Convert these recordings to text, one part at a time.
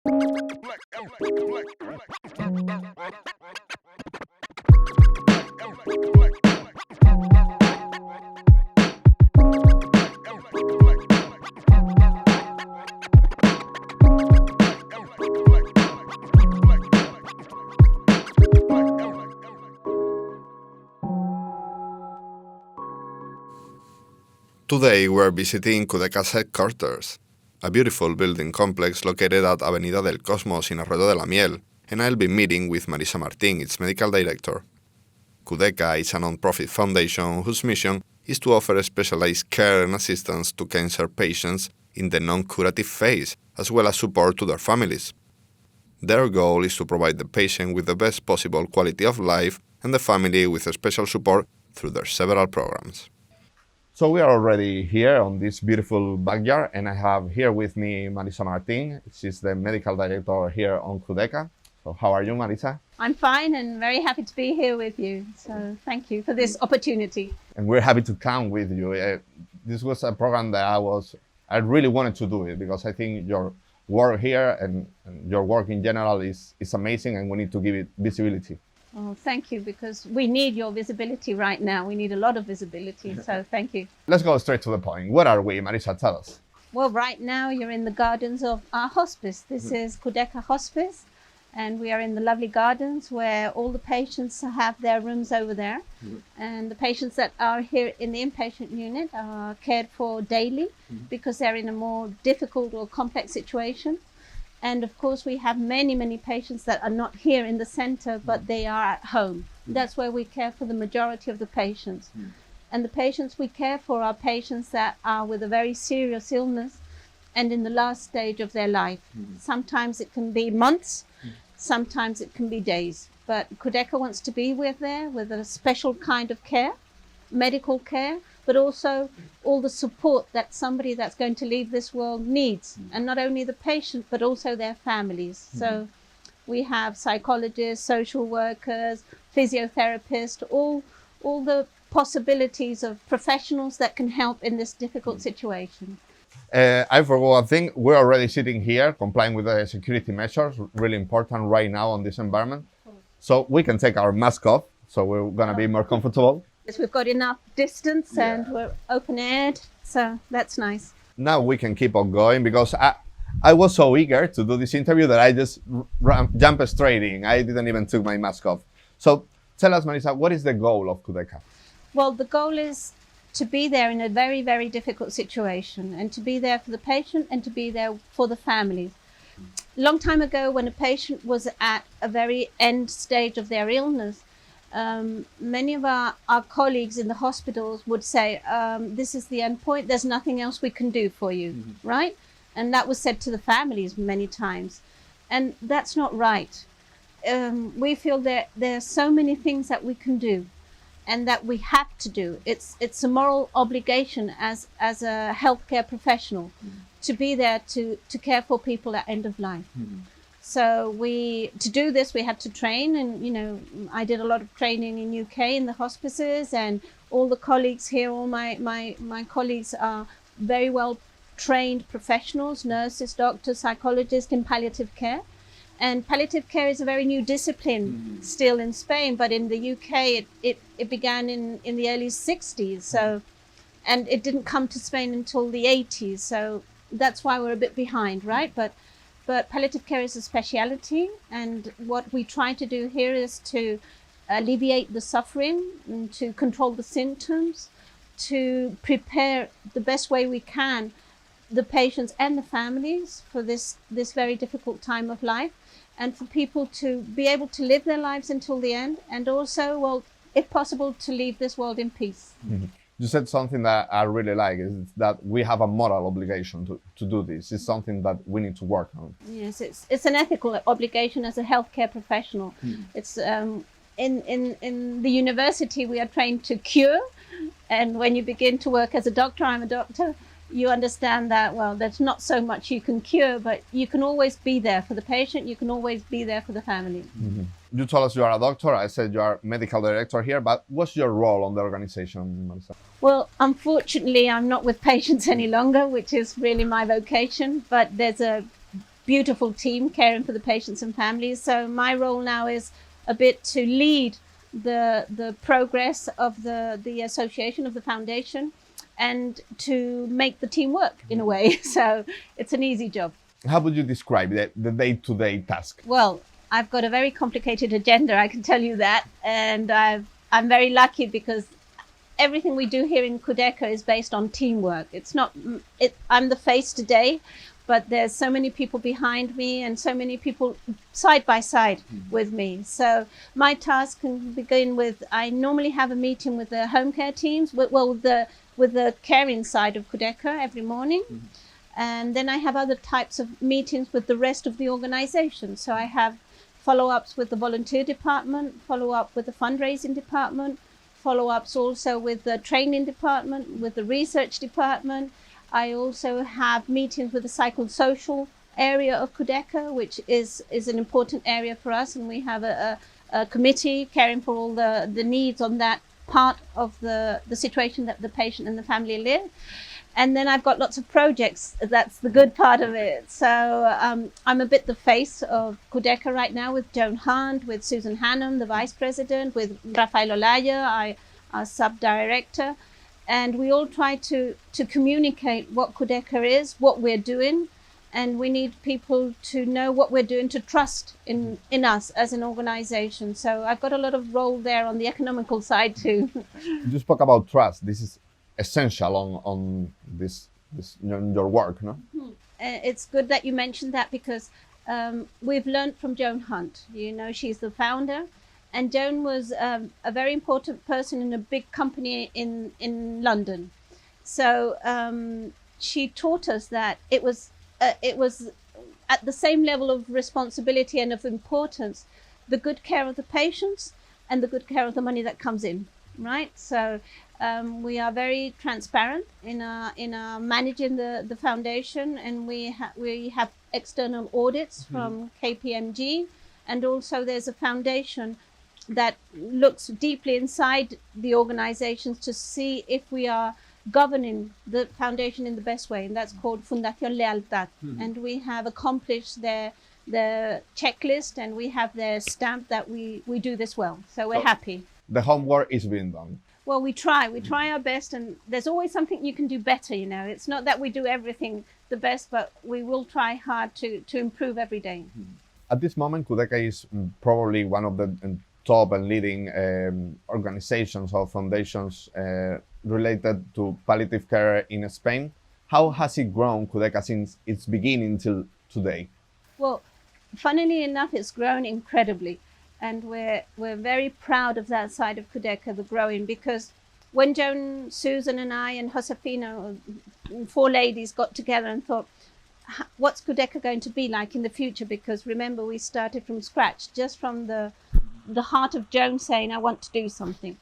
Today we're visiting Cudeca's headquarters, a beautiful building complex located at Avenida del Cosmos in Arroyo de la Miel, and I'll be meeting with Marisa Martín, its medical director. Cudeca is a non-profit foundation whose mission is to offer specialized care and assistance to cancer patients in the non-curative phase, as well as support to their families. Their goal is to provide the patient with the best possible quality of life and the family with special support through their several programs. So we are already here on this beautiful backyard, and I have here with me Marisa Martín. She's the medical director here on Cudeca. So how are you, Marisa? I'm fine and very happy to be here with you. So thank you for this opportunity. And we're happy to come with you. This was a program that I really wanted to do it because I think your work here and your work in general is amazing, and we need to give it visibility. Oh, thank you, because we need your visibility right now. We need a lot of visibility, so thank you. Let's go straight to the point. Where are we, Marisa? Tell us. Well, right now you're in the gardens of our hospice. This is Cudeca Hospice, and we are in the lovely gardens where all the patients have their rooms over there. And the patients that are here in the inpatient unit are cared for daily because they're in a more difficult or complex situation. And of course, we have many, many patients that are not here in the center, but they are at home. That's where we care for the majority of the patients. And the patients we care for are patients that are with a very serious illness and in the last stage of their life. Sometimes it can be months, sometimes it can be days. But Cudeca wants to be with a special kind of care, medical care, but also all the support that somebody that's going to leave this world needs. And not only the patient, but also their families. So we have psychologists, social workers, physiotherapists, all the possibilities of professionals that can help in this difficult situation. I forgot one thing. We're already sitting here complying with the security measures, really important right now on this environment. So we can take our mask off, so we're gonna be more comfortable. Yes, we've got enough distance and we're open-aired, so that's nice. Now we can keep on going because I was so eager to do this interview that I just jumped straight in. I didn't even take my mask off. So tell us, Marisa, what is the goal of Cudeca? Well, the goal is to be there in a very, very difficult situation and to be there for the patient and to be there for the families. A long time ago, when a patient was at a very end stage of their illness, many of our colleagues in the hospitals would say, this is the end point, there's nothing else we can do for you, right? And that was said to the families many times. And that's not right. We feel that there are so many things that we can do and that we have to do. It's a moral obligation as a healthcare professional to be there to care for people at end of life. So to do this, we had to train, and I did a lot of training in UK in the hospices, and all the colleagues here, all my colleagues are very well trained professionals, nurses, doctors, psychologists in palliative care. And palliative care is a very new discipline still in Spain, but in the UK it began in the early 60s. So, and it didn't come to Spain until the 80s. So that's why we're a bit behind, right? But palliative care is a speciality, and what we try to do here is to alleviate the suffering and to control the symptoms, to prepare the best way we can the patients and the families for this very difficult time of life, and for people to be able to live their lives until the end, and also, well, if possible, to leave this world in peace. You said something that I really like, is that we have a moral obligation to do this. It's something that we need to work on. Yes, it's an ethical obligation as a healthcare professional. It's in the university we are trained to cure, and when you begin to work as a doctor, I'm a doctor, you understand that, well, there's not so much you can cure, but you can always be there for the patient, you can always be there for the family. You told us you are a doctor, I said you are medical director here, but what's your role on the organization, Marisa? Well, unfortunately, I'm not with patients any longer, which is really my vocation, but there's a beautiful team caring for the patients and families. So my role now is a bit to lead the progress of the association, of the foundation, and to make the team work in a way. So it's an easy job. How would you describe the day-to-day task? Well, I've got a very complicated agenda, I can tell you that. And I'm very lucky because everything we do here in Cudeca is based on teamwork. I'm the face today, but there's so many people behind me and so many people side by side with me. So my task can begin with, I normally have a meeting with the home care teams, with the caring side of Cudeca every morning. And then I have other types of meetings with the rest of the organization. So I have follow-ups with the volunteer department, follow-up with the fundraising department, follow-ups also with the training department, with the research department. I also have meetings with the psychosocial area of Cudeca, which is an important area for us. And we have a committee caring for all the needs on that part of the situation that the patient and the family live. And then I've got lots of projects. That's the good part of it. So I'm a bit the face of Cudeca right now with Joan Hunt, with Susan Hannum, the vice president, with Rafael Olaya, our sub-director. And we all try to communicate what Cudeca is, what we're doing. And we need people to know what we're doing, to trust in us as an organization. So I've got a lot of role there on the economical side too. You spoke about trust. This is essential on this your work, no? It's good that you mentioned that because we've learned from Joan Hunt. You know, she's the founder, and Joan was a very important person in a big company in London. So she taught us that it was at the same level of responsibility and of importance, the good care of the patients and the good care of the money that comes in, right? So we are very transparent in our managing the foundation, and we have external audits from KPMG, and also there's a foundation that looks deeply inside the organizations to see if we are governing the foundation in the best way, and that's called Fundación Lealtad. And we have accomplished their checklist, and we have their stamp that we do this well. So we're happy. The homework is being done. Well, we try our best, and there's always something you can do better, you know. It's not that we do everything the best, but we will try hard to improve every day. At this moment, Cudeca is probably one of the top and leading organizations or foundations related to palliative care in Spain. How has it grown, Cudeca, since its beginning till today? Well, funnily enough, it's grown incredibly. And we're very proud of that side of Cudeca, the growing, because when Joan, Susan and I and Josefina, 4 ladies, got together and thought, what's Cudeca going to be like in the future? Because remember, we started from scratch, just from the heart of Joan saying, I want to do something.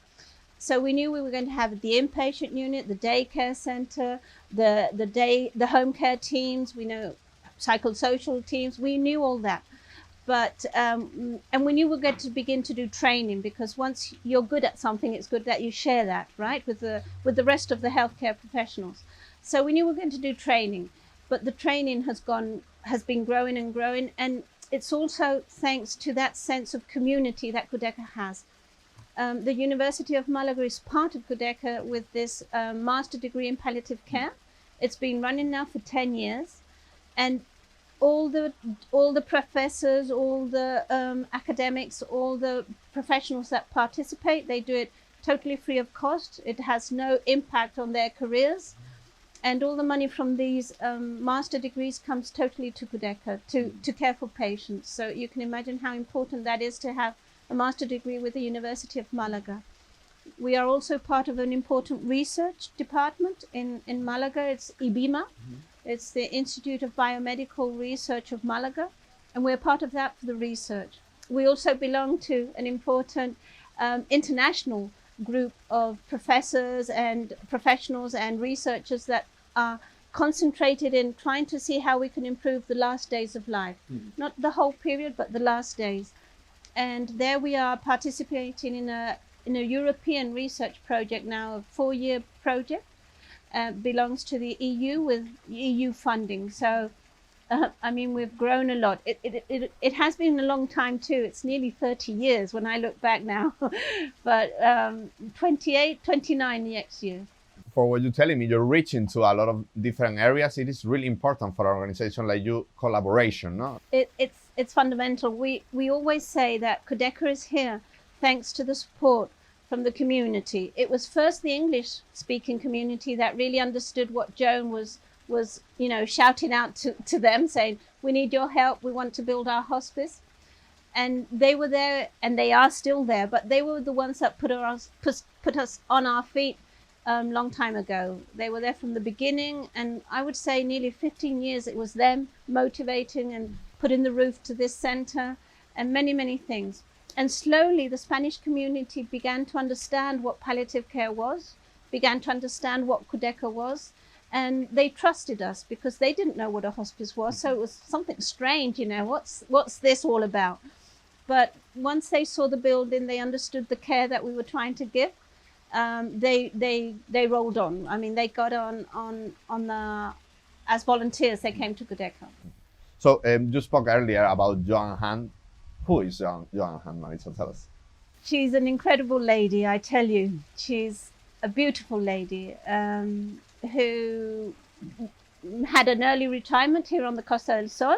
So we knew we were going to have the inpatient unit, the daycare center, the home care teams, we know psychosocial teams, we knew all that. But and we knew we were going to begin to do training, because once you're good at something, it's good that you share that, right, with the rest of the healthcare professionals. So we knew we were going to do training, but the training has been growing and growing, and it's also thanks to that sense of community that Cudeca has. The University of Malaga is part of Cudeca with this master degree in palliative care. It's been running now for 10 years, and all the professors, all the academics, all the professionals that participate, they do it totally free of cost. It has no impact on their careers. And all the money from these master degrees comes totally to Cudeca, to care for patients. So you can imagine how important that is to have a master degree with the University of Malaga. We are also part of an important research department in Malaga. It's IBIMA. It's the Institute of Biomedical Research of Malaga, and we're part of that for the research. We also belong to an important international group of professors and professionals and researchers that are concentrated in trying to see how we can improve the last days of life. Not the whole period, but the last days. And there we are participating in a European research project now, a 4-year project. Belongs to the EU with EU funding. So I mean, we've grown a lot. It has been a long time too. It's nearly 30 years when I look back now, but 28, 29 next year. For what you're telling me, you're reaching to a lot of different areas. It is really important for an organization like you, collaboration, no? It's fundamental. We always say that Cudeca is here thanks to the support from the community. It was first the English-speaking community that really understood what Joan was shouting out to them, saying, we need your help, we want to build our hospice. And they were there, and they are still there, but they were the ones that put us on our feet long time ago. They were there from the beginning, and I would say nearly 15 years it was them motivating and putting the roof to this center and many, many things. And slowly the Spanish community began to understand what palliative care was, began to understand what Cudeca was, and they trusted us because they didn't know what a hospice was. So it was something strange, what's this all about? But once they saw the building, they understood the care that we were trying to give. They rolled on. I mean, they got on as volunteers. They came to Cudeca. So you spoke earlier about Joan Hand. Who is Joan Hand, Marisa? Tell us. She's an incredible lady, I tell you. She's a beautiful lady who had an early retirement here on the Costa del Sol,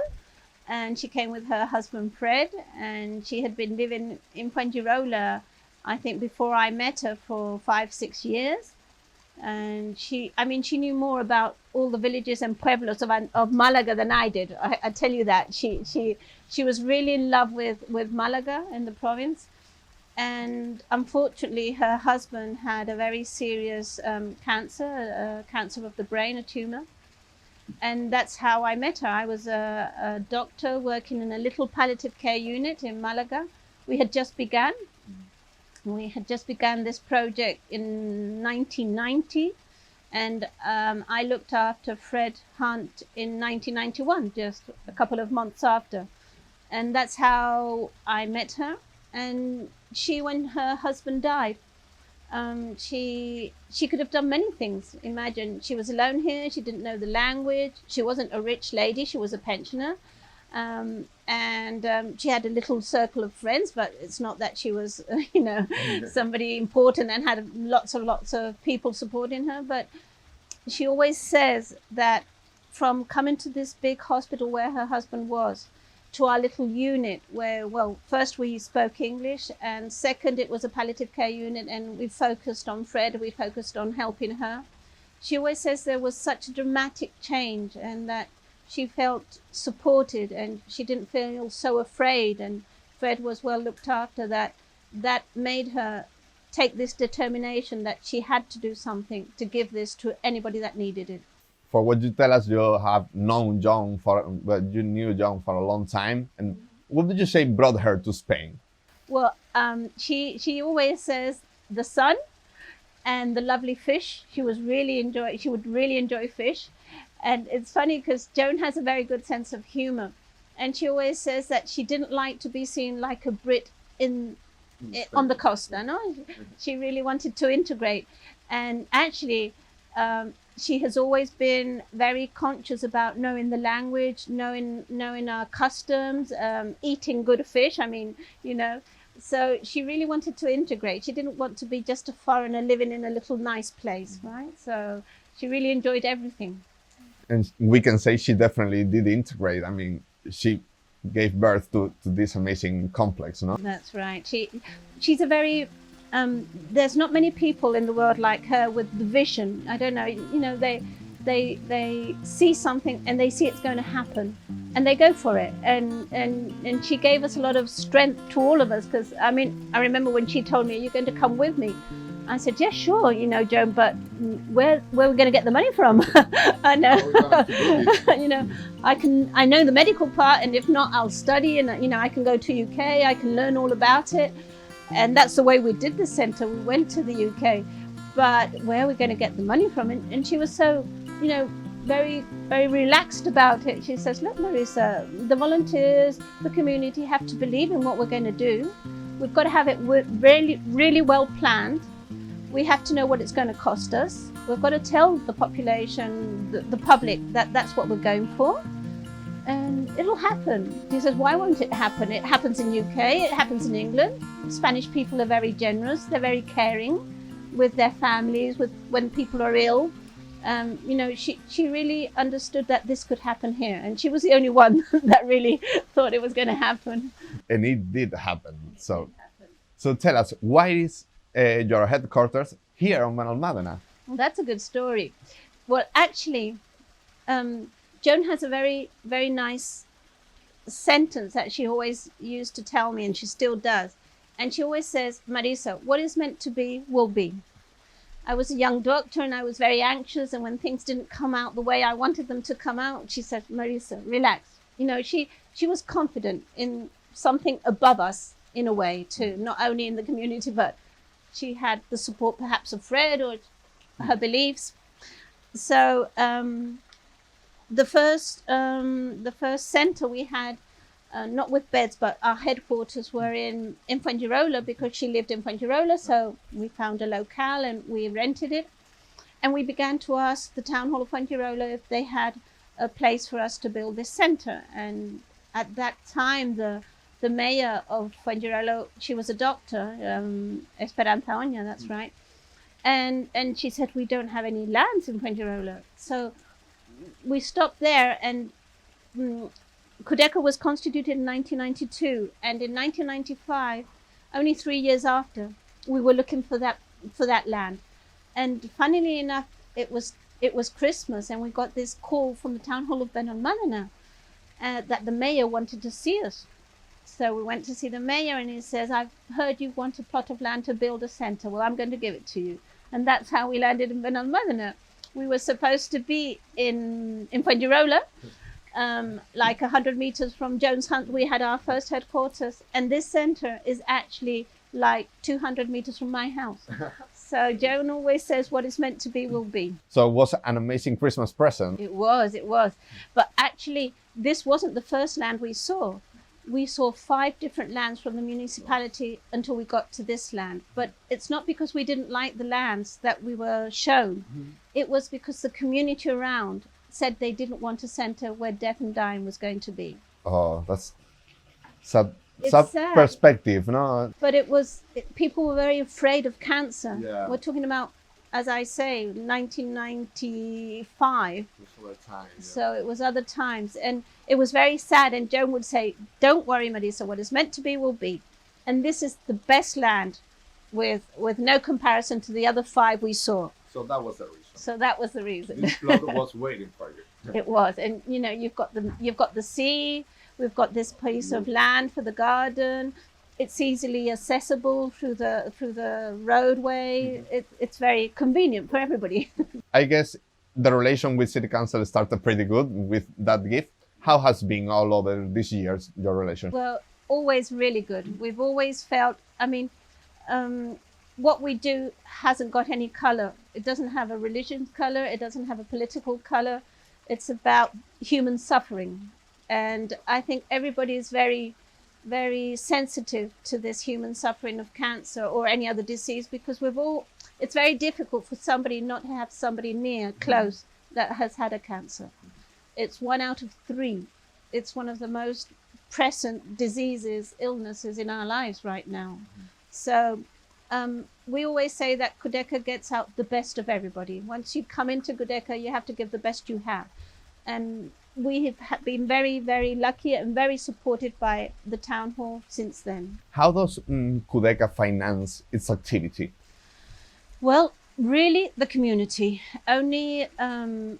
and she came with her husband Fred, and she had been living in Fuengirola, I think, before I met her for 5-6 years. And she knew more about all the villages and pueblos of Malaga than I did. I tell you that. She was really in love with Malaga in the province. And unfortunately, her husband had a very serious cancer of the brain, a tumor. And that's how I met her. I was a doctor working in a little palliative care unit in Malaga. We had just begun this project in 1990, and I looked after Fred Hunt in 1991, just a couple of months after. And that's how I met her. And she, when her husband died, she could have done many things. Imagine, she was alone here, she didn't know the language, she wasn't a rich lady, she was a pensioner. She had a little circle of friends, but it's not that she was, somebody important and had lots of people supporting her. But she always says that from coming to this big hospital where her husband was, to our little unit where, well, first we spoke English, and second it was a palliative care unit, and we focused on Fred, we focused on helping her. She always says there was such a dramatic change, and that she felt supported and she didn't feel so afraid, and Fred was well looked after. That made her take this determination that she had to do something to give this to anybody that needed it. For what you tell us, you have known Joan you knew Joan for a long time. And what did you say brought her to Spain? Well, she always says the sun and the lovely fish. She would really enjoy fish. And it's funny because Joan has a very good sense of humor. And she always says that she didn't like to be seen like a Brit on the costa, no? She really wanted to integrate. And actually, she has always been very conscious about knowing the language, knowing our customs, eating good fish. So she really wanted to integrate. She didn't want to be just a foreigner living in a little nice place, right? So she really enjoyed everything. And we can say she definitely did integrate. I mean, she gave birth to this amazing complex, no? That's right. She's a very there's not many people in the world like her with the vision. I don't know, they see something and they see it's going to happen and they go for it. And she gave us a lot of strength to all of us, because I remember when she told me, "Are you going to come with me?" I said, "Yeah, sure, Joan, but where are we going to get the money from?" I know, I know the medical part, and if not, I'll study, and I can go to UK, I can learn all about it. And that's the way we did the centre. We went to the UK, but where are we going to get the money from? And she was so, very, very relaxed about it. She says, "Look, Marisa, the volunteers, the community have to believe in what we're going to do. We've got to have it really, really well planned. We have to know what it's going to cost us. We've got to tell the population, the public, that that's what we're going for. and it'll happen. He says, why won't it happen? It happens in UK, it happens in England. Spanish people are very generous, they're very caring with their families, with when people are ill. You know, she really understood that this could happen here, and she was the only one that really thought it was going to happen. And it did happen. So tell us, why is your headquarters here on Benalmadena? Well, that's a good story. Well, actually, Joan has a very, very nice sentence that she always used to tell me, and she still does. And she always says, Marisa, what is meant to be will be. I was a young doctor and I was very anxious, and when things didn't come out the way I wanted them to come out, she said, Marisa, relax. You know, she was confident in something above us in a way too, not only in the community, but she had the support perhaps of Fred or her beliefs. So the first center we had, not with beds, but our headquarters were in Fuengirola, because she lived in Fuengirola. So we found a locale and we rented it. And we began to ask the town hall of Fuengirola if they had a place for us to build this center. And at that time, the mayor of Fuengirola, she was a doctor, Esperanza Oña, that's right. And she said, we don't have any lands in Fuengirola. So we stopped there, and Cudeca was constituted in 1992, and in 1995, only 3 years after, we were looking for that land. And funnily enough, it was Christmas, and we got this call from the town hall of Benalmadena that the mayor wanted to see us. So we went to see the mayor, and he says, I've heard you want a plot of land to build a center. Well, I'm going to give it to you. And that's how we landed in Benalmadena. We were supposed to be in Fuengirola, like 100 meters from Jones Hunt. We had our first headquarters, and this center is actually like 200 meters from my house. So Joan always says, what is meant to be will be. So it was an amazing Christmas present. It was. But actually, this wasn't the first land we saw. We saw 5 different lands from the municipality until we got to this land. But it's not because we didn't like the lands that we were shown. Mm-hmm. It was because the community around said they didn't want a center where death and dying was going to be. Oh, that's sad sad perspective, no? But people were very afraid of cancer. Yeah. We're talking about, as I say, 1995. Time, yeah. So it was other times, and it was very sad. And Joan would say, don't worry, Marisa, what is meant to be will be. And this is the best land with no comparison to the other 5 we saw. So that was the reason. This plot was waiting for you. It was. And you know, you've got the sea, we've got this piece of land for the garden. It's easily accessible through the roadway. Mm-hmm. It's very convenient for everybody. I guess the relation with City Council started pretty good with that gift. How has been all over these years, your relation? Well, always really good. We've always felt, what we do hasn't got any color. It doesn't have a religion color. It doesn't have a political color. It's about human suffering. And I think everybody is very, very sensitive to this human suffering of cancer or any other disease, because it's very difficult for somebody not to have somebody near, close, that has had a cancer. It's 1 out of 3. It's one of the most present diseases, illnesses in our lives right now. So we always say that Cudeca gets out the best of everybody. Once you come into Cudeca, you have to give the best you have. And we have been very, very lucky and very supported by the town hall since then. How does Cudeca finance its activity? Well, really, the community. Only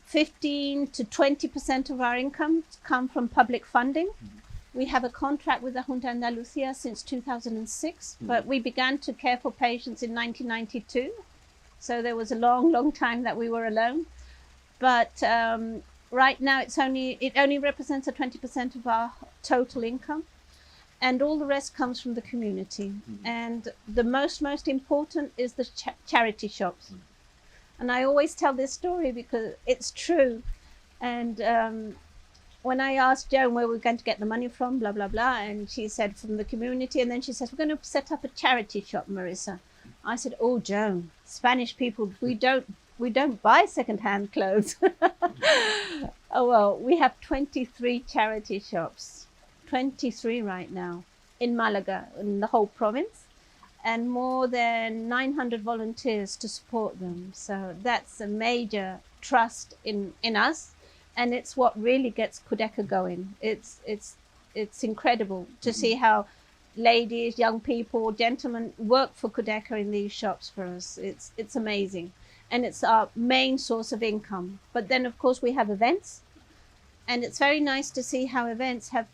15 to 20% of our income come from public funding. Mm-hmm. We have a contract with the Junta de Andalucía since 2006, but we began to care for patients in 1992. So there was a long, long time that we were alone. But right now, it only represents 20% of our total income. And all the rest comes from the community. Mm-hmm. And the most important is the charity shops. Mm-hmm. And I always tell this story because it's true. And when I asked Joan where we were going to get the money from, blah, blah, blah, and she said from the community, and then she says, we're going to set up a charity shop, Marisa. I said, oh, Joan, Spanish people, we don't buy secondhand clothes. Oh, well, we have 23 charity shops, 23 right now in Malaga, in the whole province, and more than 900 volunteers to support them. So that's a major trust in us, and it's what really gets Cudeca going. It's incredible to see how ladies, young people, gentlemen work for Cudeca in these shops for us. It's amazing, and it's our main source of income. But then, of course, we have events, and it's very nice to see how events have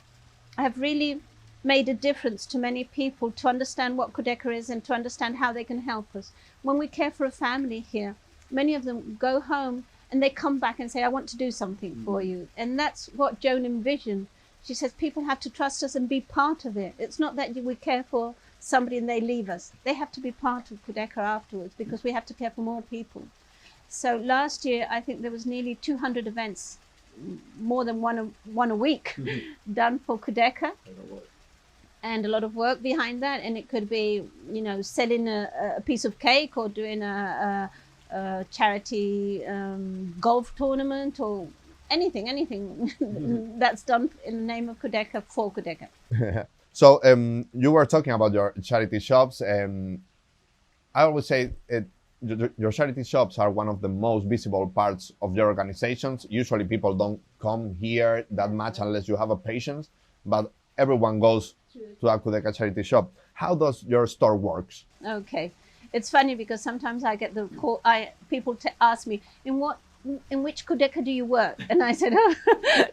really made a difference to many people to understand what Cudeca is and to understand how they can help us. When we care for a family here, many of them go home and they come back and say, I want to do something for you. And that's what Joan envisioned. She says people have to trust us and be part of it. It's not that we care for somebody and they leave us. They have to be part of Cudeca afterwards because we have to care for more people. So last year, I think there was nearly 200 events, more than one a week, done for Cudeca. And a lot of work behind that. And it could be, you know, selling a piece of cake or doing a charity golf tournament or anything that's done in the name of Cudeca for Cudeca. So you were talking about your charity shops. I always say your charity shops are one of the most visible parts of your organizations. Usually people don't come here that much unless you have a patient, but everyone goes to a Cudeca charity shop. How does your store works? Okay, it's funny because sometimes I get the call. People ask me, in which Cudeca do you work? And I said, oh,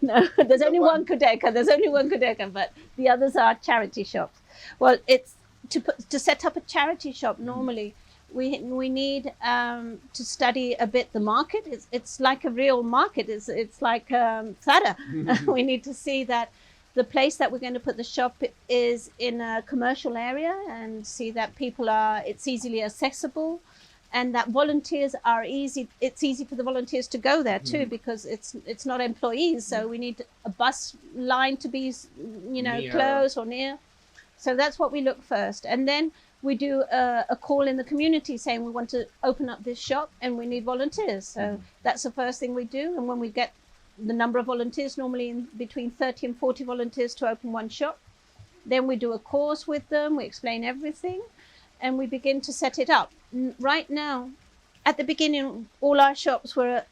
no, there's only one Cudeca. There's only one Cudeca, but the others are charity shops. Well, it's to set up a charity shop. Normally, we need to study a bit the market. It's like a real market. It's like Thada. We need to see that the place that we're going to put the shop is in a commercial area and see that it's easily accessible and that volunteers are easy. It's easy for the volunteers to go there too because it's not employees. So we need a bus line to be, near. Close or near. So that's what we look first. And then we do a call in the community saying we want to open up this shop and we need volunteers. So that's the first thing we do. And when we get the number of volunteers, normally in between 30 and 40 volunteers to open one shop. Then we do a course with them, we explain everything, and we begin to set it up. Right now, at the beginning, all our shops were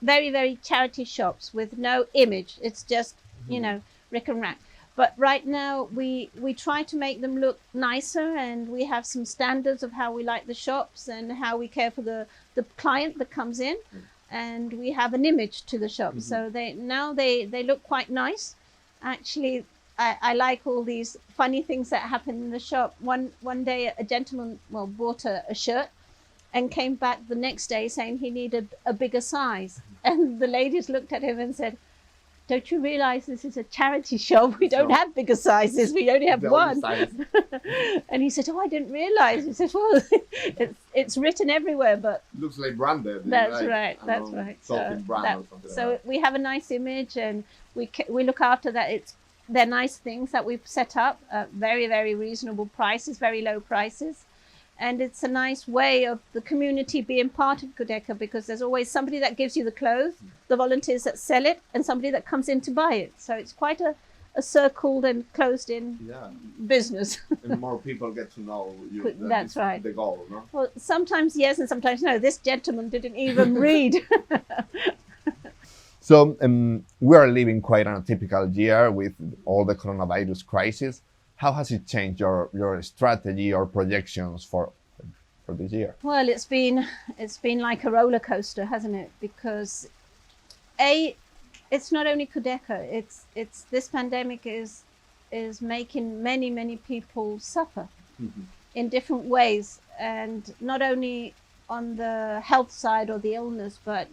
very, very charity shops with no image. It's just, rick and rack. But right now, we try to make them look nicer, and we have some standards of how we like the shops and how we care for the client that comes in. And we have an image to the shop. So they look quite nice. Actually, I like all these funny things that happen in the shop. One day a gentleman bought a shirt and came back the next day saying he needed a bigger size. And the ladies looked at him and said, don't you realize this is a charity shop? We don't have bigger sizes. We only have one. And he said, oh, I didn't realize. He said, well, it's written everywhere, but looks like branded. That's right. That's right. So we have a nice image, and we look after that. They're nice things that we've set up at very, very reasonable prices, very low prices. And it's a nice way of the community being part of Cudeca because there's always somebody that gives you the clothes, the volunteers that sell it, and somebody that comes in to buy it. So it's quite a circled and closed-in business. And more people get to know you. That's right. The goal, no? Well, sometimes yes, and sometimes no. This gentleman didn't even read. So we are living quite an atypical year with all the coronavirus crisis. How has it changed your strategy or projections for this year? Well, it's been like a roller coaster, hasn't it? Because it's not only Cudeca. It's this pandemic is making many people suffer in different ways, and not only on the health side or the illness, but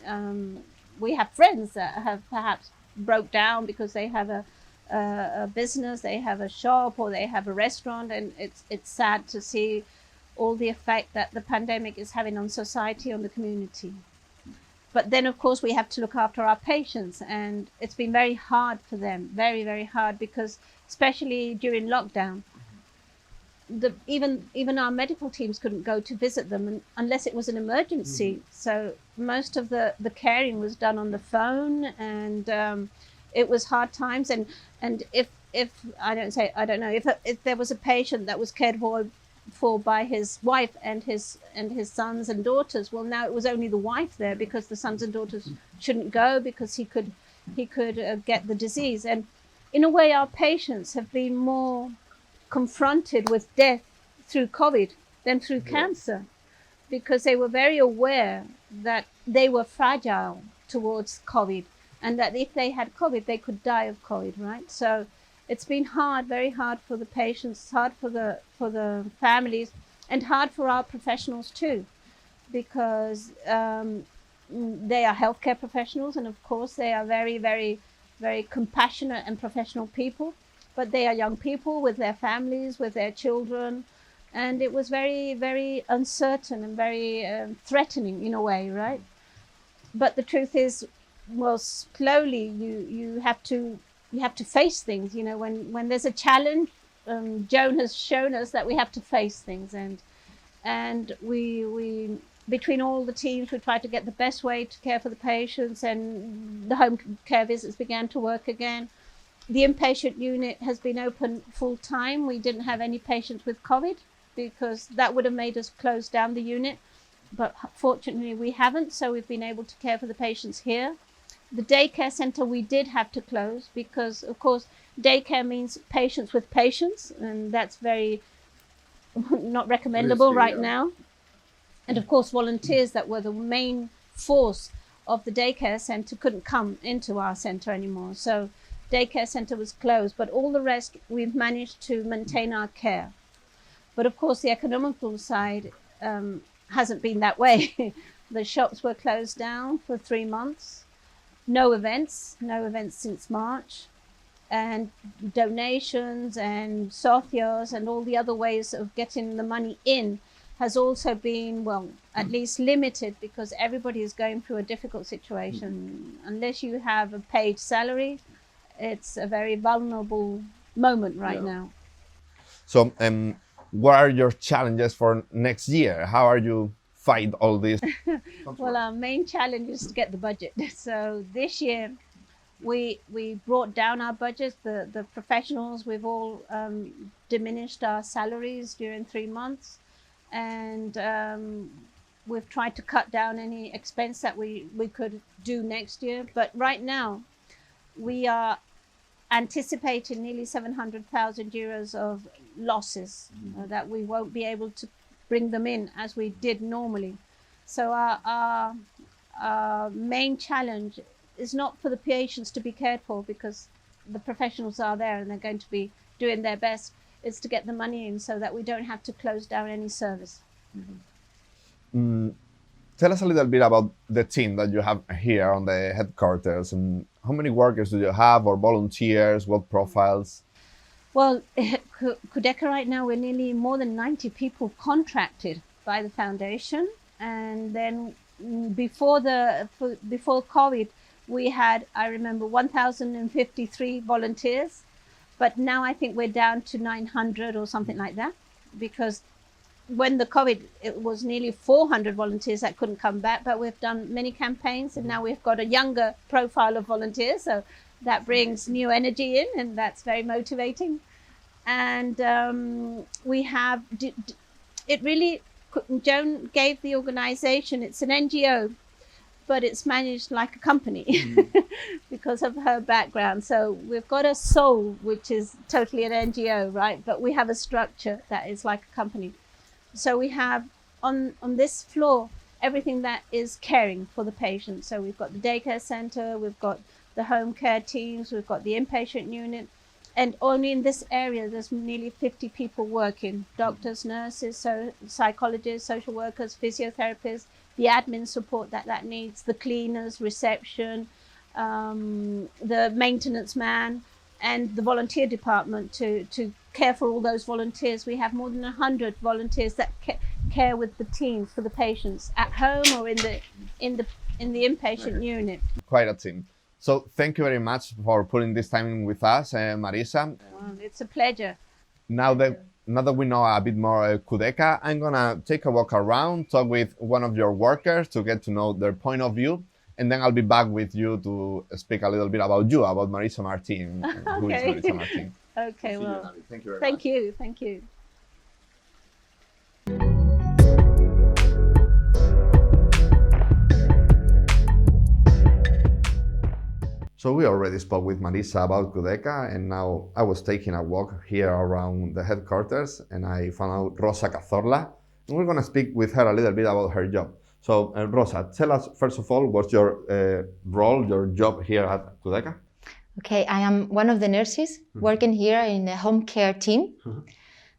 we have friends that have perhaps broke down because they have a business, they have a shop, or they have a restaurant, and it's sad to see all the effect that the pandemic is having on society, on the community. But then, of course, we have to look after our patients, and it's been very hard for them, very, very hard, because especially during lockdown, even our medical teams couldn't go to visit them unless it was an emergency. So most of the caring was done on the phone, and it was hard times. And if I don't know if there was a patient that was cared for by his wife and his sons and daughters, well, now it was only the wife there because the sons and daughters shouldn't go because he could get the disease. And in a way, our patients have been more confronted with death through COVID than through cancer, because they were very aware that they were fragile towards COVID, and that if they had COVID, they could die of COVID, right? So it's been hard, very hard for the patients, hard for the families, and hard for our professionals too, because they are healthcare professionals, and of course they are very, very, very compassionate and professional people, but they are young people with their families, with their children, and it was very, very uncertain and very threatening in a way, right? But the truth is, well, slowly you have to face things. You know, when there's a challenge, Joan has shown us that we have to face things, and we between all the teams, we tried to get the best way to care for the patients, and the home care visits began to work again. The inpatient unit has been open full time. We didn't have any patients with COVID because that would have made us close down the unit. But fortunately we haven't, so we've been able to care for the patients here. The daycare center we did have to close because, of course, daycare means patients with patients, and that's very not recommendable right now. And of course, volunteers that were the main force of the daycare center couldn't come into our center anymore. So daycare center was closed, but all the rest we've managed to maintain our care. But of course, the economical side hasn't been that way. The shops were closed down for 3 months. No events since March. And donations and socios and all the other ways of getting the money in has also been, well, at least limited, because everybody is going through a difficult situation. Unless you have a paid salary, it's a very vulnerable moment right now. So, what are your challenges for next year? How are you fight all this? Well, our main challenge is to get the budget. So this year, we brought down our budget. The professionals, we've all diminished our salaries during 3 months, and we've tried to cut down any expense that we could do next year. But right now, we are anticipating nearly 700,000 euros of losses that we won't be able to bring them in as we did normally. So our main challenge is not for the patients to be cared for, because the professionals are there and they're going to be doing their best. It's to get the money in so that we don't have to close down any service. Tell us a little bit about the team that you have here on the headquarters, and how many workers do you have, or volunteers, what profiles? Well, Cudeca right now, we're nearly more than 90 people contracted by the foundation. And then before COVID, we had, I remember, 1,053 volunteers. But now I think we're down to 900 or something like that, because when the COVID, it was nearly 400 volunteers that couldn't come back, but we've done many campaigns, and now we've got a younger profile of volunteers, so that brings new energy in, and that's very motivating. And we have, it really, Joan gave the organization, it's an NGO, but it's managed like a company because of her background. So we've got a soul, which is totally an NGO, right? But we have a structure that is like a company. So we have on this floor everything that is caring for the patient. So we've got the daycare center, we've got the home care teams, we've got the inpatient unit, and only in this area there's nearly 50 people working: doctors, nurses, so psychologists, social workers, physiotherapists, the admin support that needs, the cleaners, reception, the maintenance man, and the volunteer department to care for all those volunteers. We have more than 100 volunteers that care with the team for the patients at home or in the inpatient unit. Quite a team. So thank you very much for putting this time in with us, Marisa. Well, it's a pleasure. Now now that we know a bit more Cudeca, I'm gonna take a walk around, talk with one of your workers to get to know their point of view, and then I'll be back with you to speak a little bit about you, about Marisa Martin. Who is Okay. Marisa Martin? Okay, See you, well, Navi. Thank you very much. thank you, thank you. So we already spoke with Marisa about Cudeca, and now I was taking a walk here around the headquarters, and I found out Rosa Cazorla, and we're going to speak with her a little bit about her job. So Rosa, tell us first of all, what's your role, your job here at Cudeca? Okay, I am one of the nurses working here in the home care team.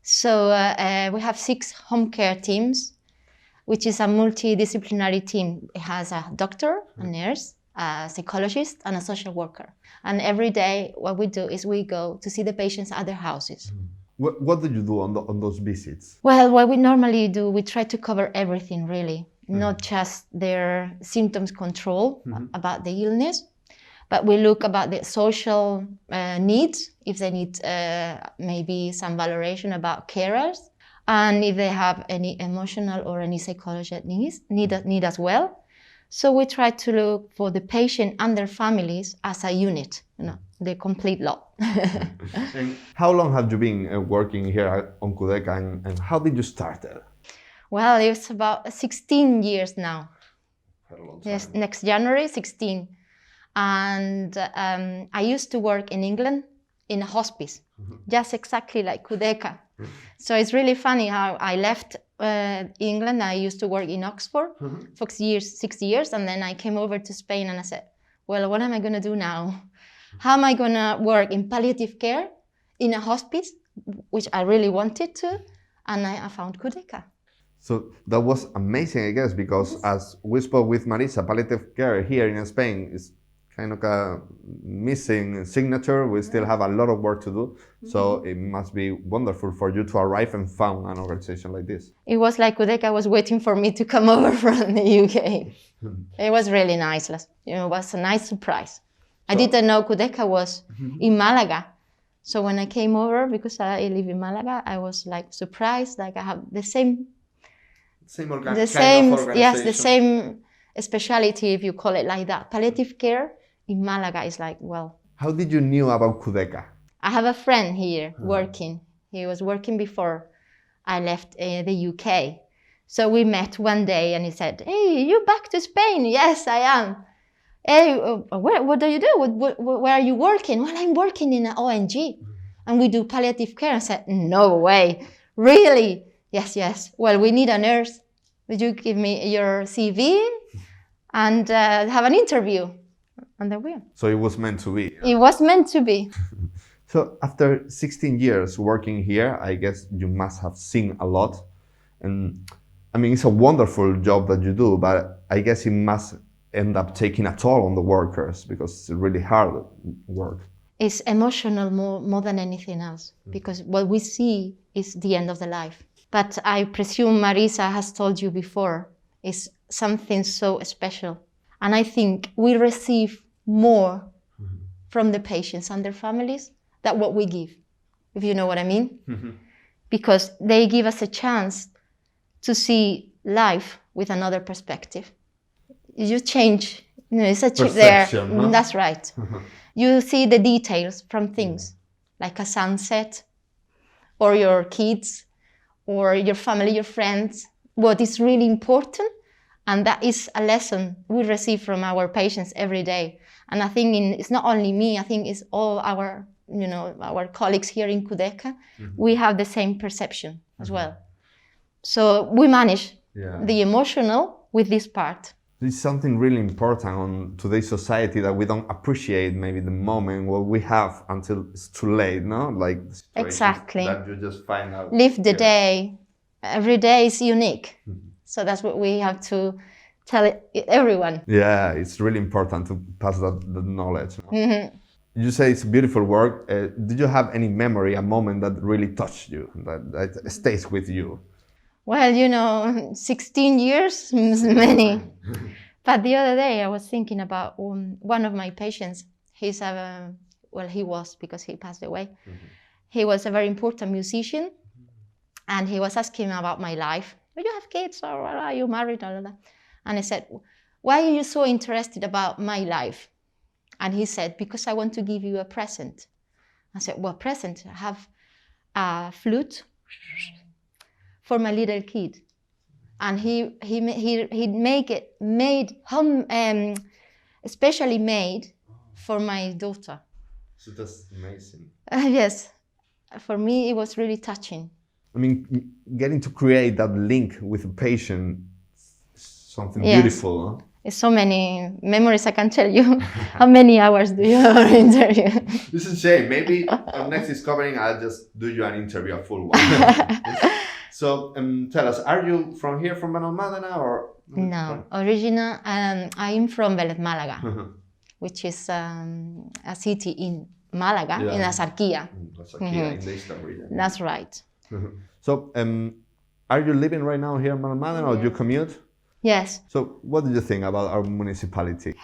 So we have 6 home care teams, which is a multidisciplinary team. It has a doctor, a nurse, a psychologist, and a social worker. And every day, what we do is we go to see the patients at their houses. What do you do on those visits? Well, what we normally do, we try to cover everything really, not just their symptoms control about the illness, but we look about the social needs, if they need maybe some valoration about carers, and if they have any emotional or any psychological need as well. So we try to look for the patient and their families as a unit, the complete lot. And how long have you been working here on Cudeca, and how did you start it? Well, it's about 16 years now. For a long time. Yes, next January, 16. And I used to work in England in a hospice, just exactly like Cudeca. So it's really funny how I left England. I used to work in Oxford for 6 years, and then I came over to Spain and I said, well, what am I going to do now? How am I going to work in palliative care in a hospice, which I really wanted to, and I found Cudeca. So that was amazing, I guess, because as we spoke with Marisa, palliative care here in Spain is kind of a missing signature. We still have a lot of work to do. So it must be wonderful for you to arrive and found an organization like this. It was like Cudeca was waiting for me to come over from the UK. It was really nice. It was a nice surprise. I didn't know Cudeca was in Malaga. So when I came over, because I live in Malaga, I was like surprised, like I have the same yes, the same specialty, if you call it like that. Palliative care in Malaga is like, well. How did you knew about Cudeca? I have a friend here working. He was working before I left the UK. So we met one day and he said, hey, you back to Spain? Yes, I am. Hey, what do you do? Where are you working? Well, I'm working in an ONG and we do palliative care. I said, no way, really? Yes. Well, we need a nurse. Would you give me your CV and have an interview? And there we are. So it was meant to be. It was meant to be. So after 16 years working here, I guess you must have seen a lot. And I mean, it's a wonderful job that you do, but I guess it must end up taking a toll on the workers because it's really hard work. It's emotional more than anything else, because what we see is the end of the life. But I presume Marisa has told you before, it's something so special. And I think we receive more from the patients and their families than what we give, if you know what I mean. Because they give us a chance to see life with another perspective. You change, it's a chip there. Huh? That's right. You see the details from things like a sunset, or your kids, or your family, your friends, what is really important. And that is a lesson we receive from our patients every day. And I think it's not only me, I think it's all our, our colleagues here in Cudeca. We have the same perception as well. So we manage the emotional with this part. It's something really important on today's society that we don't appreciate maybe the moment what we have until it's too late, no? Like exactly. That you just find out. Live the day. Every day is unique. So that's what we have to tell everyone. Yeah, it's really important to pass that knowledge. You say it's beautiful work. Did you have any memory, a moment that really touched you, that stays with you? Well, 16 years is many. But the other day I was thinking about one of my patients. He was because he passed away. He was a very important musician And he was asking about my life. Do you have kids, or are you married? And I said, why are you so interested about my life? And he said, because I want to give you a present. I said, what present? I have a flute for my little kid. And he made home, especially made for my daughter. So that's amazing. Yes, for me it was really touching. I mean, getting to create that link with a patient is something Yes. beautiful. Huh? It's so many memories I can tell you. How many hours do you have an interview? This is a shame. Maybe on next discovering, I'll just do you an interview, a full one. So tell us, are you from here, from Benalmadena, or? No, original. I'm from Vélez Málaga, which is a city in Malaga, in La Sarquía. In the eastern region. That's right. So, are you living right now here in Benalmadena, or do you commute? Yes. So, what do you think about our municipality?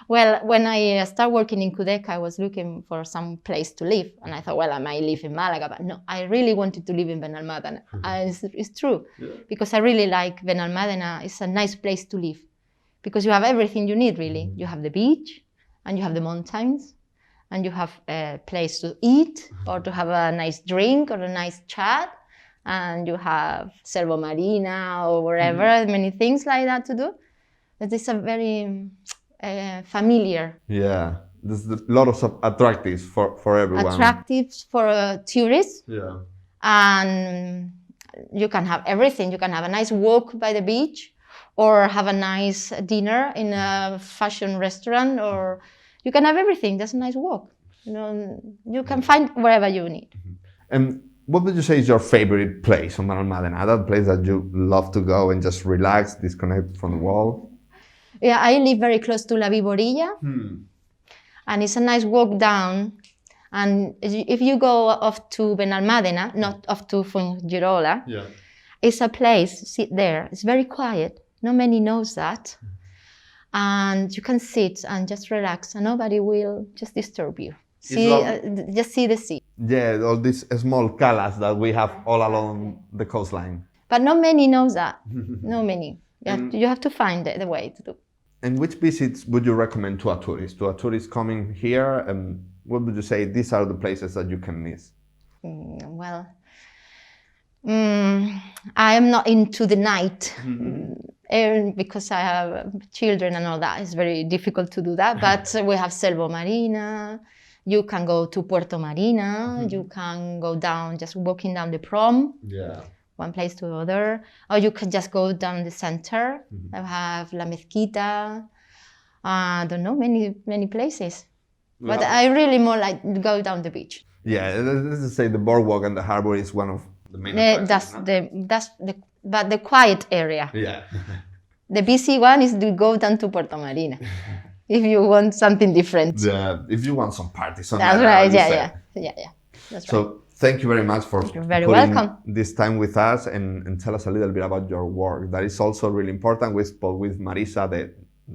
Well, when I started working in Cudeca, I was looking for some place to live. And I thought, well, I might live in Malaga. But no, I really wanted to live in Benalmadena. It's true. Yeah. Because I really like Benalmadena. It's a nice place to live. Because you have everything you need, really. You have the beach, and you have the mountains, and you have a place to eat, or to have a nice drink, or a nice chat. And you have Selva Marina, or wherever, many things like that to do. But it's a very... familiar. Yeah, there's a lot of attractives for everyone. Attractives for tourists. Yeah. And you can have everything. You can have a nice walk by the beach, or have a nice dinner in a fashion restaurant, or you can have everything. Just a nice walk. You know, you can find wherever you need. And what would you say is your favorite place on Benalmadena? That place that you love to go and just relax, disconnect from the world? Yeah, I live very close to La Viborilla, and it's a nice walk down. And if you go off to Benalmadena, not off to Fuengirola, it's a place, sit there, it's very quiet. Not many knows that. And you can sit and just relax, and nobody will just disturb you. Just see the sea. Yeah, all these small calas that we have all along the coastline. But not many knows that, not many. You have to find the way to do. And which visits would you recommend to a tourist? To a tourist coming here, what would you say these are the places that you can miss? Well, I am not into the night because I have children and all that. It's very difficult to do that. But we have Selva Marina. You can go to Puerto Marina. You can go down, just walking down the prom. Yeah. One place to other, or you can just go down the center. I have La Mezquita. I don't know, many places. But I really more like go down the beach. Yeah, let's just say the boardwalk and the harbor is one of the main attractions. But the quiet area. Yeah. The busy one is to go down to Puerto Marina, if you want something different. Yeah, if you want some parties. That's right. Yeah. That's right. So thank you very much for welcome. This time with us and tell us a little bit about your work. That is also really important. We spoke with Marisa,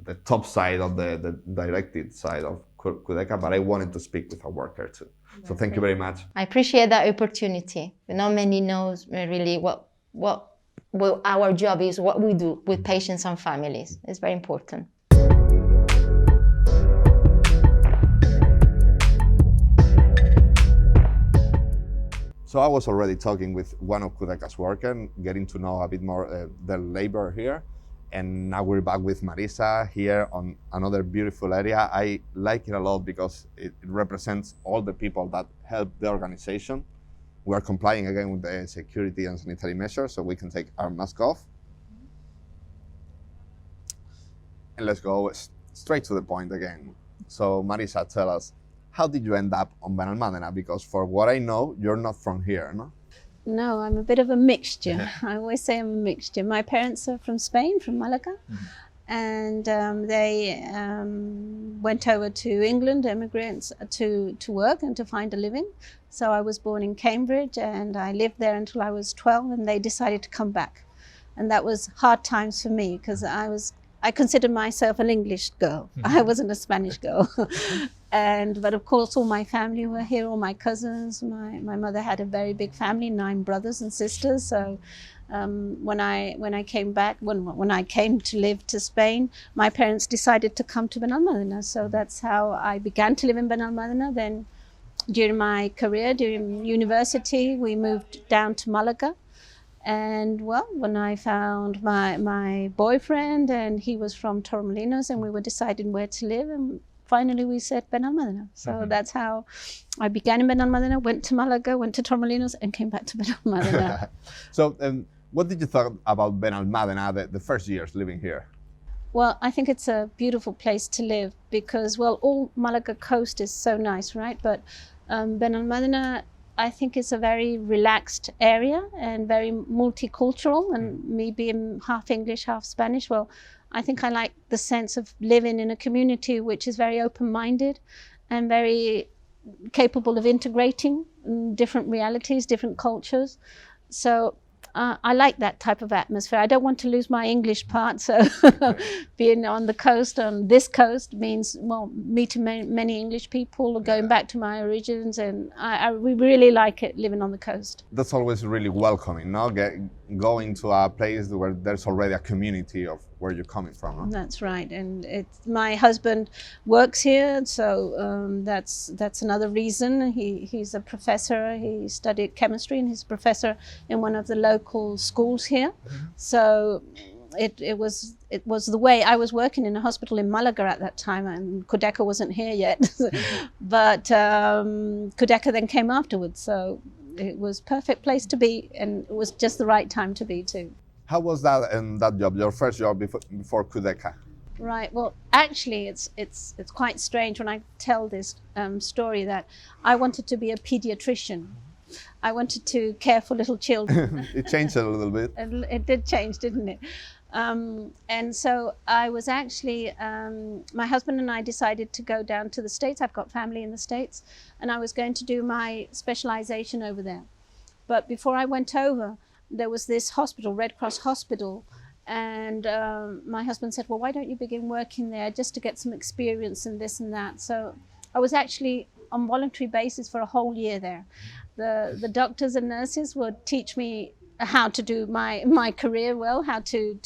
the top side of the directed side of Cudeca, but I wanted to speak with a worker too. So thank you very much. I appreciate that opportunity. Not many knows really what our job is, what we do with patients and families. It's very important. So I was already talking with one of Cudeca's workers, getting to know a bit more the labor here. And now we're back with Marisa here on another beautiful area. I like it a lot because it represents all the people that help the organization. We are complying again with the security and sanitary measures, so we can take our mask off. And let's go straight to the point again. So Marisa, tell us, how did you end up on Benalmadena? Because for what I know, you're not from here, no? No, I'm a bit of a mixture. I always say I'm a mixture. My parents are from Spain, from Malaga, and they went over to England, immigrants, to work and to find a living. So I was born in Cambridge, and I lived there until I was 12, and they decided to come back. And that was hard times for me, because I was I consider myself an English girl. I wasn't a Spanish girl. But of course, all my family were here, all my cousins. My mother had a very big family, 9 brothers and sisters. So when I came back, when I came to live to Spain, my parents decided to come to Benalmadena. So that's how I began to live in Benalmadena. Then during my career, during university, we moved down to Malaga. And well, when I found my boyfriend, and he was from Torremolinos, and we were deciding where to live, and finally we said Benalmadena. So that's how I began in Benalmadena, went to Malaga, went to Torremolinos, and came back to Benalmadena. So what did you think about Benalmadena the first years living here? Well, I think it's a beautiful place to live because, well, all Malaga coast is so nice, right? But Benalmadena, I think, is a very relaxed area and very multicultural. And me being half English, half Spanish, well, I think I like the sense of living in a community which is very open-minded and very capable of integrating different realities, different cultures. So I like that type of atmosphere. I don't want to lose my English part, so being on the coast, on this coast, means, well, meeting many English people, going back to my origins, and we really like it, living on the coast. That's always really welcoming, no? Going to a place where there's already a community of where you're coming from. Huh? That's right, and my husband works here, so that's another reason. He's a professor. He studied chemistry, and he's a professor in one of the local schools here. So it was the way. I was working in a hospital in Malaga at that time, and Cudeca wasn't here yet, but Cudeca then came afterwards. So it was a perfect place to be, and it was just the right time to be too. How was that job, your first job before Cudeca? Right. Well, actually, it's quite strange when I tell this story that I wanted to be a pediatrician. I wanted to care for little children. It changed a little bit. It did change, didn't it? And so I was actually, my husband and I decided to go down to the States. I've got family in the States, and I was going to do my specialization over there. But before I went over, there was this hospital, Red Cross Hospital, and my husband said, well, why don't you begin working there just to get some experience and this and that. So I was actually on voluntary basis for a whole year there. The doctors and nurses would teach me how to do my career well, how to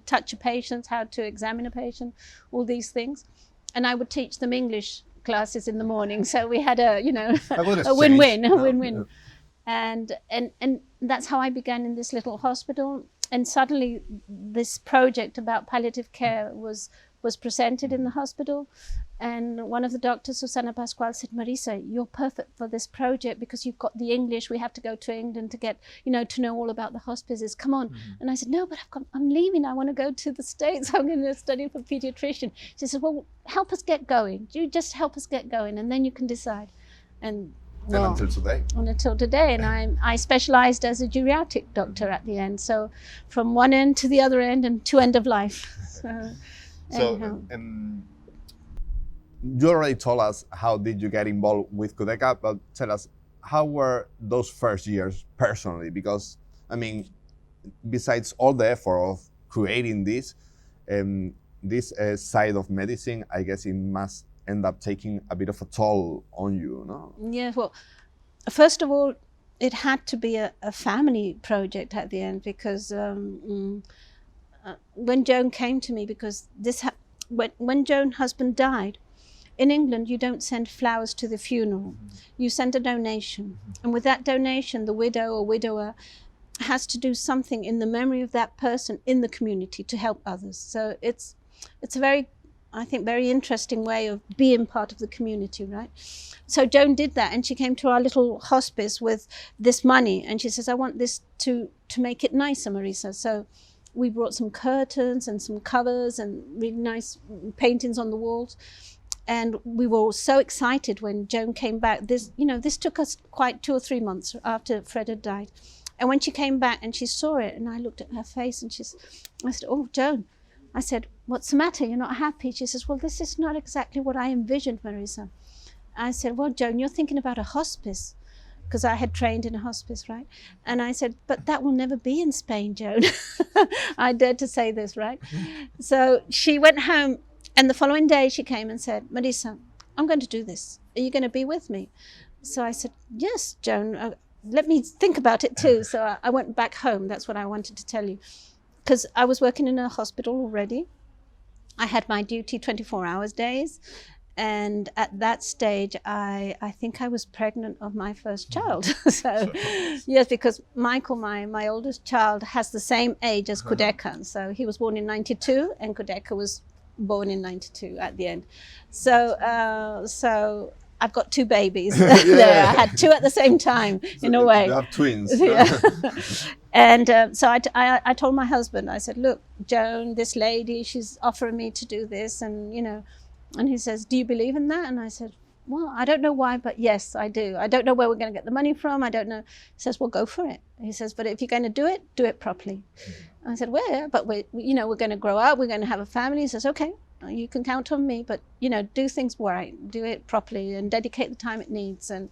touch a patient, how to examine a patient, all these things. And I would teach them English classes in the morning. So we had a win-win. And that's how I began in this little hospital. And suddenly this project about palliative care was presented in the hospital. And one of the doctors, Susana Pascual, said, Marisa, you're perfect for this project because you've got the English. We have to go to England to get, to know all about the hospices. Come on. And I said, no, but I'm leaving. I want to go to the States. I'm going to study for pediatrician. She said, well, help us get going. You just help us get going, and then you can decide. And until today. Until today. And I specialized as a geriatric doctor at the end. So from one end to the other end and to end of life. So you already told us how did you get involved with Cudeca, but tell us, how were those first years personally? Because, I mean, besides all the effort of creating this side of medicine, I guess it must end up taking a bit of a toll on you, no? Yeah, well, first of all, it had to be a family project at the end because when Joan came to me, because when Joan's husband died, in England, you don't send flowers to the funeral. You send a donation. And with that donation, the widow or widower has to do something in the memory of that person in the community to help others. So it's a very, I think, very interesting way of being part of the community, right? So Joan did that, and she came to our little hospice with this money, and she says, I want this to make it nicer, Marisa. So we brought some curtains and some covers and really nice paintings on the walls. And we were all so excited when Joan came back. This took us quite 2 or 3 months after Fred had died. And when she came back and she saw it, and I looked at her face, and I said, oh, Joan. I said, what's the matter? You're not happy? She says, well, this is not exactly what I envisioned, Marisa. I said, well, Joan, you're thinking about a hospice. because I had trained in a hospice, right? And I said, but that will never be in Spain, Joan. I dared to say this, right? So she went home, and the following day she came and said, Marisa, I'm going to do this. Are you going to be with me? So I said, yes, Joan, let me think about it too. So I went back home. That's what I wanted to tell you. Because I was working in a hospital already. I had my duty 24 hours days. And at that stage, I think I was pregnant of my first child. So, yes, because Michael, my oldest child, has the same age as Cudeca. So he was born in 92 and Cudeca was born in 92 at the end. So I've got two babies there. I had two at the same time, in a way. You have twins. Yeah. And so I told my husband, I said, look, Joan, this lady, she's offering me to do this. And, you know, and he says, do you believe in that? And I said, well, I don't know why, but yes, I do. I don't know where we're going to get the money from. I don't know. He says, well, go for it. He says, but if you're going to do it properly. I said, well, yeah, but we're going to grow up. We're going to have a family. He says, okay, you can count on me, but, you know, do things right, do it properly and dedicate the time it needs. And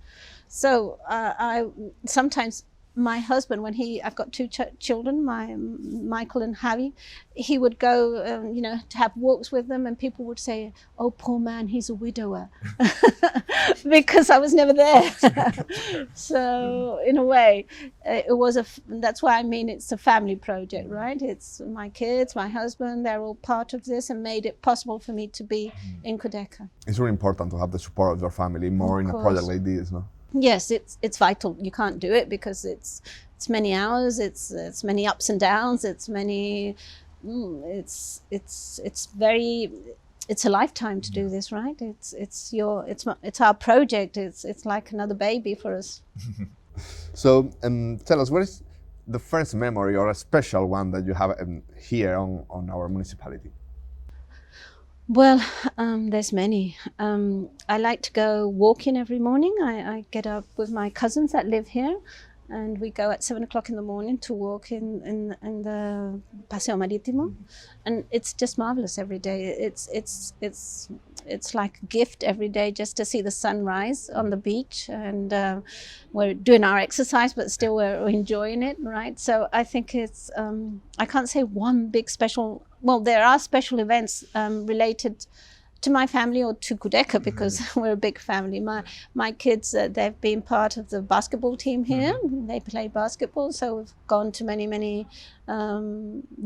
so I sometimes, my husband, when I've got two children, Michael and Javi, he would go, you know, to have walks with them, and people would say, oh, poor man, he's a widower, because I was never there. So in a way, it was that's why I mean it's a family project, right? It's my kids, my husband, they're all part of this and made it possible for me to be in Cudeca. It's really important to have the support of your family more in a project like this, no? Yes, it's vital. You can't do it because it's many hours, it's many ups and downs, it's a lifetime to do this, right? It's our project. It's like another baby for us. So tell us, what is the first memory or a special one that you have here on our municipality? Well, there's many. I like to go walking every morning. I get up with my cousins that live here, and we go at 7 o'clock in the morning to walk in the Paseo Marítimo, and it's just marvelous every day. It's like a gift every day just to see the sunrise on the beach, and we're doing our exercise, but still we're enjoying it, right? So I think it's I can't say one big special. Well, there are special events related to my family or to Cudeca, because we're a big family. My kids, they've been part of the basketball team here. They play basketball, so we've gone to many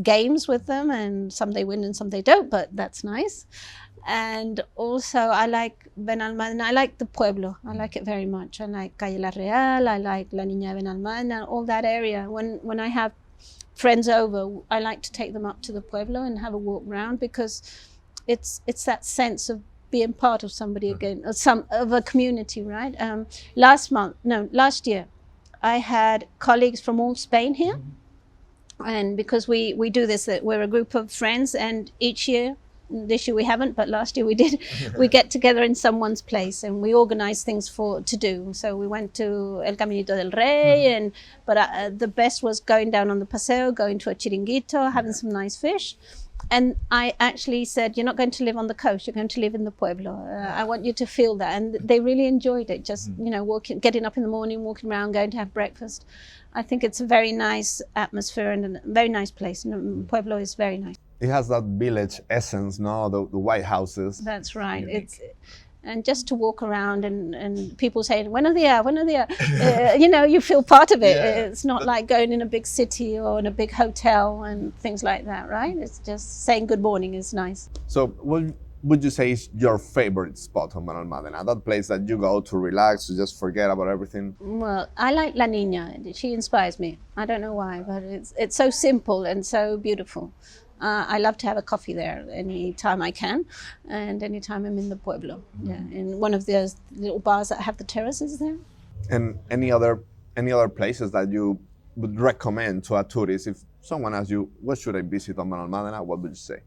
games with them, and some they win and some they don't, but that's nice. And also I like Benalmadena. I like the pueblo. I like it very much. I like Calle La Real. I like La Niña de Benalmadena, all that area. When I have friends over, I like to take them up to the pueblo and have a walk around, because it's that sense of being part of somebody again, of a community, right? Last year, I had colleagues from all Spain here, and because we do this, that we're a group of friends, and each year, this year we haven't, but last year we did, we get together in someone's place and we organize things to do. So we went to El Caminito del Rey, but the best was going down on the paseo, going to a chiringuito, having some nice fish. And I actually said, you're not going to live on the coast, you're going to live in the pueblo. I want you to feel that. And they really enjoyed it, just, you know, getting up in the morning, walking around, going to have breakfast. I think it's a very nice atmosphere and a very nice place. And Pueblo is very nice. It has that village essence, no? The white houses. That's right. And just to walk around and people saying, buenos dias, you know, you feel part of it. Yeah. It's not like going in a big city or in a big hotel and things like that, right? It's just saying good morning is nice. So what would you say is your favorite spot on Benalmadena? That place that you go to relax, to just forget about everything? Well, I like La Niña. She inspires me. I don't know why, but it's so simple and so beautiful. I love to have a coffee there any time I can, and any time I'm in the pueblo. Yeah, in one of those little bars that have the terraces there. And any other places that you would recommend to a tourist? If someone asks you, what should I visit on Benalmadena, what would you say?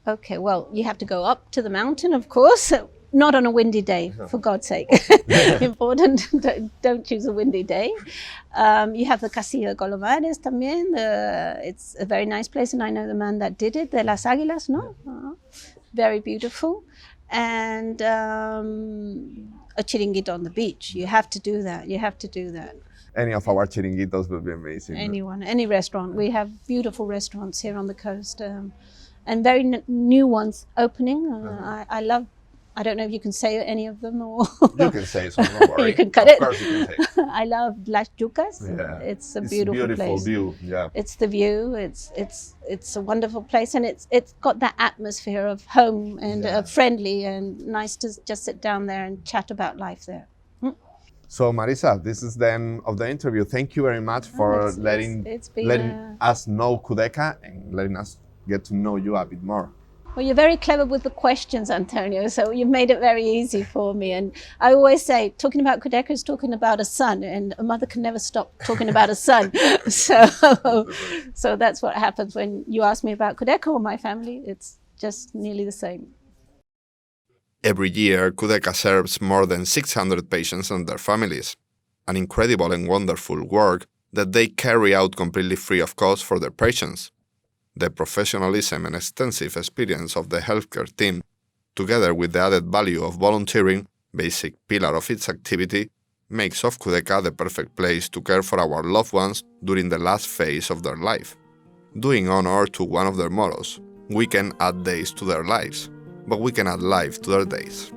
Okay, well, you have to go up to the mountain, of course. Not on a windy day, for God's sake. Important, don't choose a windy day. You have the Castillo de Colomares también. It's a very nice place, and I know the man that did it, de las Águilas, no? Very beautiful. And a chiringuito on the beach. You have to do that. You have to do that. Any of our chiringuitos would be amazing. Anyone, any restaurant. We have beautiful restaurants here on the coast, and very new ones opening. I love. I don't know if you can say any of them or You can say so, don't worry. you can cut Of it. course you can say. I love Las Yucas. Yeah. It's a beautiful place. view. Yeah. It's the view. It's a wonderful place, and it's got that atmosphere of home and friendly and nice to just sit down there and chat about life there. So Marisa, this is the end of the interview. Thank you very much for it's been letting us know Cudeca and letting us get to know you a bit more. Well, you're very clever with the questions, Antonio, so you've made it very easy for me. And I always say, talking about Cudeca is talking about a son, and a mother can never stop talking about a son. So that's what happens when you ask me about Cudeca or my family. It's just nearly the same. Every year, Cudeca serves more than 600 patients and their families. An incredible and wonderful work that they carry out completely free of cost for their patients. The professionalism and extensive experience of the healthcare team, together with the added value of volunteering, basic pillar of its activity, makes of Cudeca the perfect place to care for our loved ones during the last phase of their life. Doing honor to one of their mottos, we can add days to their lives, but we can add life to their days.